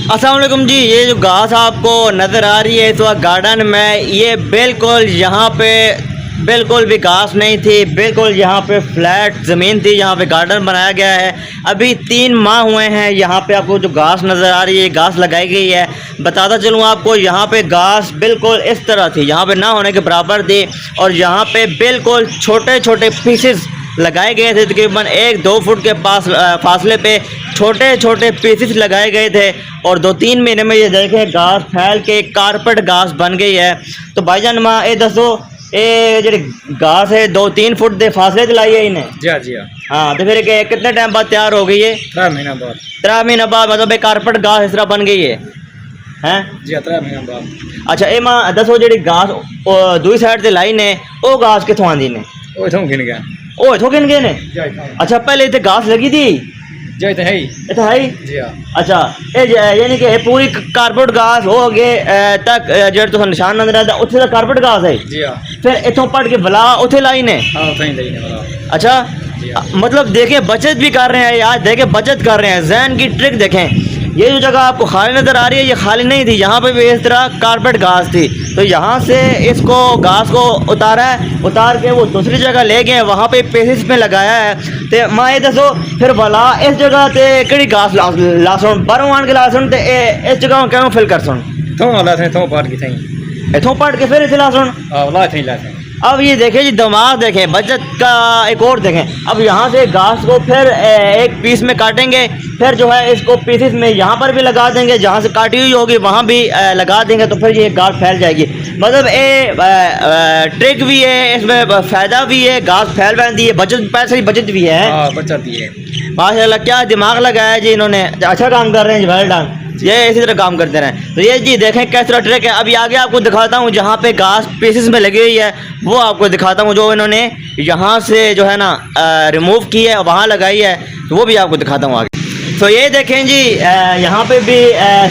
अस्सलाम वालेकुम जी। ये जो घास आपको नज़र आ रही है इस वक्त गार्डन में, ये बिल्कुल यहाँ पे बिल्कुल भी घास नहीं थी, बिल्कुल यहाँ पे फ्लैट ज़मीन थी। यहाँ पे गार्डन बनाया गया है। अभी 3 माह हुए हैं। यहाँ पे आपको जो घास नज़र आ रही है, घास लगाई गई है। बताता चलूँ आपको, यहाँ पे घास बिल्कुल इस तरह थी, यहाँ पे ना होने के बराबर थी। और यहाँ पे बिल्कुल छोटे छोटे पीसेस लगाए गए थे, तकरीबन 1-2 फुट के पास फासले पे छोटे छोटे पीसेस लगाए गए थे। और 2-3 महीने में ये देखें घास फैल के कारपेट घास बन गई है। तो भाईजान माँ ये दसो, ये जी घास है 2-3 फुट के फासले लाई है इन्हें? जी हाँ जी हाँ। हाँ, तो फिर कितने टाइम बाद तैयार हो गई है? 3 महीना बाद। 3 महीने बाद मतलब एक कारपेट घास इस तरह बन गई है हैं? जी हाँ, 3 महीना बाद। अच्छा, ये माँ दसो जी घास दूसरी साइड से लाई ने, वो घास कितों आंदी ने? वो इथों गिन गया। ओ इथों गिन गए ने? अच्छा, पहले इतने घास लगी थी? जी इतना है ही। इतना है ही? जी हाँ। अच्छा, यानी कि पूरी कारपेट घास हो गए तक जेड तो निशान नजर आता उत्थे दा कारपेट घास है? जी हाँ। फिर इथों पट के भला उत्थे लाई ने? हाँ उतना ही लेने वाला। अच्छा, जी हाँ। मतलब देखें बचत भी कर रहे हैं यार, देखें बचत कर रहे हैं। जहन की ट्रिक देखें। ये जो जगह आपको खाली नज़र आ रही है, ये खाली नहीं थी। यहाँ पे भी इस तरह कारपेट घास थी, तो यहाँ से इसको घास को उतारा है, उतार के वो दूसरी जगह ले गए, वहाँ पे पेसिस में लगाया है। तो मैं ये दसो फिर भला इस जगह ते कड़ी घास लासन बारों आन के लासन ते इस जगह क्यों फिल कर सुन थों वाला थे, थों पाट की थी। इथों पट के फिर इसे लासन? हाँ वाला थे लाते। अब ये देखें जी, दिमाग देखें, बचत का एक और देखें। अब यहाँ से घास को फिर एक पीस में काटेंगे, फिर जो है इसको पीसेस में यहाँ पर भी लगा देंगे, जहाँ से काटी हुई होगी वहाँ भी लगा देंगे, तो फिर ये घास फैल जाएगी। मतलब ये ट्रिक भी है, इसमें फ़ायदा भी है, घास फैल बैठी है, बचत पैसे की बचत भी है। हाँ बचत भी है माशाल्लाह, क्या दिमाग लगाया जी इन्होंने, अच्छा काम कर रहे हैं जी, वेल डन। ये इसी तरह काम करते रहें। तो ये जी देखें किस तरह ट्रिक है। अभी आगे आपको दिखाता हूँ, जहाँ पे घास पीसेस में लगी हुई है वो आपको दिखाता हूँ, जो इन्होंने यहाँ से जो है ना रिमूव की है वहाँ लगाई है, तो वो भी आपको दिखाता हूँ आगे। तो ये देखें जी, यहाँ पे भी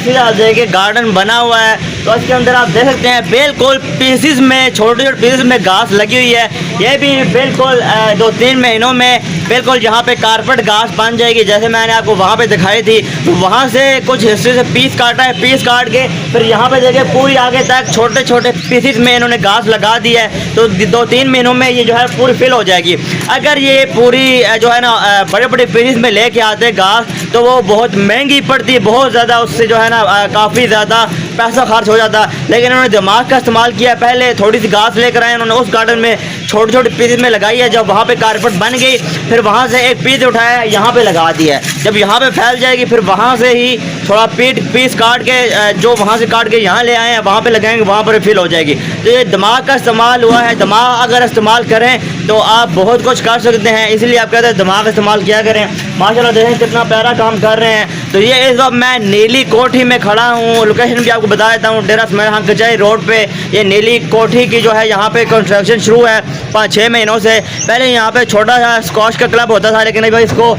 सीधा देखिए गार्डन बना हुआ है। तो इसके अंदर आप देख सकते हैं बिल्कुल पीसेस में, छोटे छोटे पीसेस में घास लगी हुई है। ये भी बिल्कुल 2-3 महीनों में बिल्कुल यहाँ पे कारपेट घास बन जाएगी, जैसे मैंने आपको वहाँ पे दिखाई थी। तो वहाँ से कुछ हिस्से से पीस काटा है, पीस काट के फिर यहाँ पे देखिए पूरी आगे तक छोटे छोटे पीसेस में इन्होंने घास लगा दी है। तो 2-3 महीनों में ये जो है पूरी फिल हो जाएगी। अगर ये पूरी जो है ना बड़े बड़े पीसेस में लेके आते घास, तो वो बहुत महंगी पड़ती है, बहुत ज़्यादा, उससे जो है ना काफ़ी ज़्यादा पैसा खर्च हो जाता। लेकिन उन्होंने दिमाग का इस्तेमाल किया, पहले थोड़ी सी घास लेकर आए, उन्होंने उस गार्डन में छोटे छोटे पीसेस में लगाई है। जब वहाँ पे कारपेट बन गई, फिर वहाँ से एक पीस उठाया, यहाँ पे लगा दिया है। जब यहाँ पे फैल जाएगी, फिर वहाँ से ही थोड़ा पीस काट के जो वहाँ से काट के यहाँ ले आए हैं, वहाँ पे लगाएंगे, वहाँ पर फिल हो जाएगी। तो ये दिमाग का इस्तेमाल हुआ है। दिमाग अगर इस्तेमाल करें तो आप बहुत कुछ कर सकते हैं, इसलिए आप कहते हैं दिमाग इस्तेमाल किया करें। माशाल्लाह देखें कितना प्यारा काम कर रहे हैं। तो ये इस वक्त मैं नीली कोठी में खड़ा हूँ। लोकेशन भी आपको बता देता हूँ, डेरा इसमाइल कचहरी रोड पे ये नीली कोठी की जो है यहाँ पे कंस्ट्रक्शन शुरू है 5-6 महीनों से। पहले यहाँ पे छोटा सा स्कॉश का क्लब होता था, लेकिन अभी इसको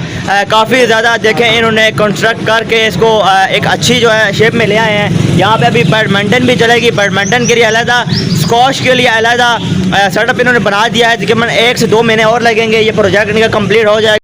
काफ़ी ज़्यादा देखें इन्होंने कंस्ट्रक्ट करके इसको एक अच्छी जो है शेप में ले आए हैं। यहाँ पे अभी बैडमिंटन भी चलेगी, बैडमिंटन के लिए अलहदा, स्कॉश के लिए अलहदा सेटअप इन्होंने बना दिया है। तकरीबन 1 से 2 महीने और लगेंगे, ये प्रोजेक्ट इनका कंप्लीट हो जाएगा।